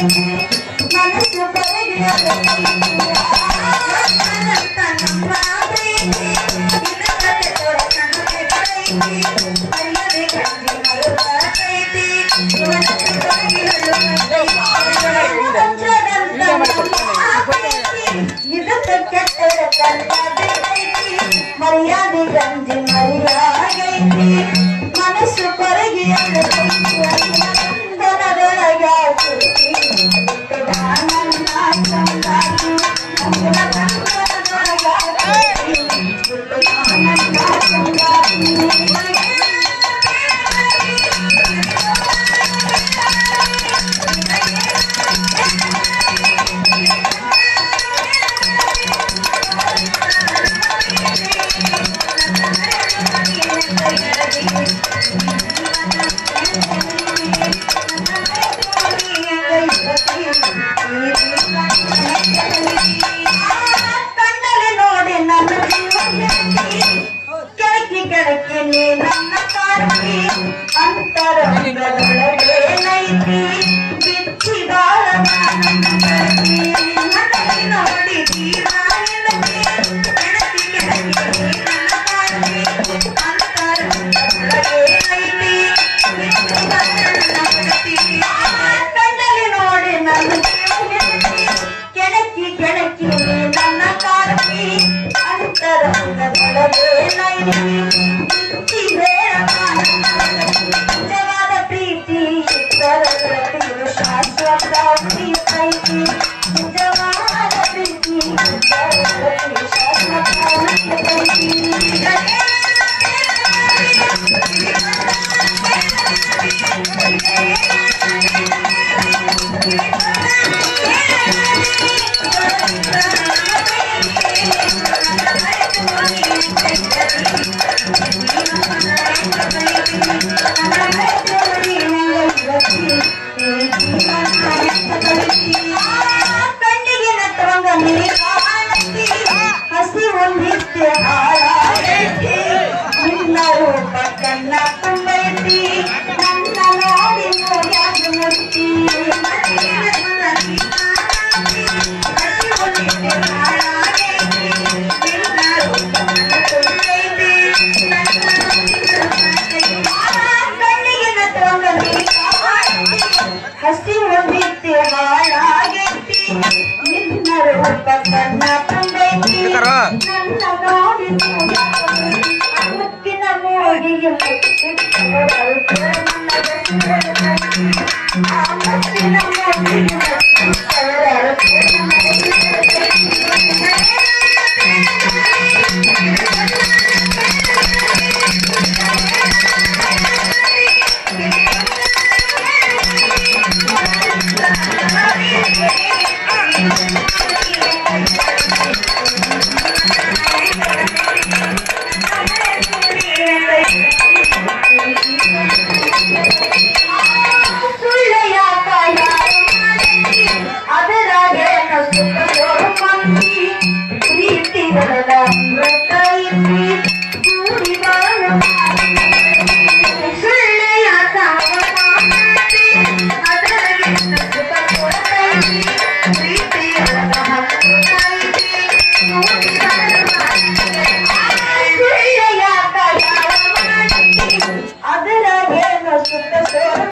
ಮನಸ್ಸು ಕರಗಿ ಮರ್ಯಾದೆ ಗಂಜಿ ಮರಿಯಾಗೈತಿ ಮನಸ್ಸು ಕೊರಗಿ ಕಣ್ಣಲ್ಲಿ ನೋಡಿ ನನ್ನ ಕೆಳಕಿ ಕೆಳಕಿ ನೀ ನನ್ನ ಕಾಣಿ ಅಂತರಂಗದೊಳಗೆ ನೈತಿ ಬಿಚ್ಚಿ ಬಾಳ ನೋಡಿ ಕೆಳಕಿ ಕೆಳಕಿ ನನ್ನ ಕಾಣಿ ಅಂತರಂಗದೊಳಗೆ ನೈತಿ ಕಣ್ಣಲ್ಲಿ ನೋಡಿ ನನ್ನ ಕೆಳಕಿ ಕೆಳಕಿ ನನ್ನ ಕಾಣಿ ಅಂತರಂಗದೊಳಗೆ ನೈತಿ ನಿಜವಾದ ಪ್ರೀತಿ ಇತರರು ಶಾಶ್ವತ ಪ್ರೀತಿ ನಿಜವಾದ ಪ್ರೀತಿ ಇತರರು ಶಾಶ್ವತ ಕಣ್ಣಿಗೆ ನಟ್ಟವಂಗ ಹಸಿ ಒಂದಿಷ್ಟೇ ಹಾಳಾಗೈತಿ ನಿನ್ನ ರೂಪ ಕಣ್ಣ ತುಂಬೈತಿ ನನ್ನ ನೋಡಿ ನೋಡಿ ಮುಟ್ಟಿ ಹಸಿ ಒಂದಿಷ್ಟೇ ಹಾಳಾಗೈತಿ ನಿನ್ನ ರೂಪ ತುಂಬೈತಿ ಕಣ್ಣಿಗೆ ನಟ್ಟವಂಗ ಹಸಿ ಒಂದಿಷ್ಟೇ ಹಾಳಾಗೈತಿ ನಿನ್ನ ರೂಪ ಕಣ್ಣ ತುಂಬೈತಿ ನನ್ನ ನೋಡಿ ಮುತ್ತಿನ ಮೋಡಿಗೆ ಮುತ್ತಿನ ಮೋಡಿಗೆ ಪ್ರೀತಿ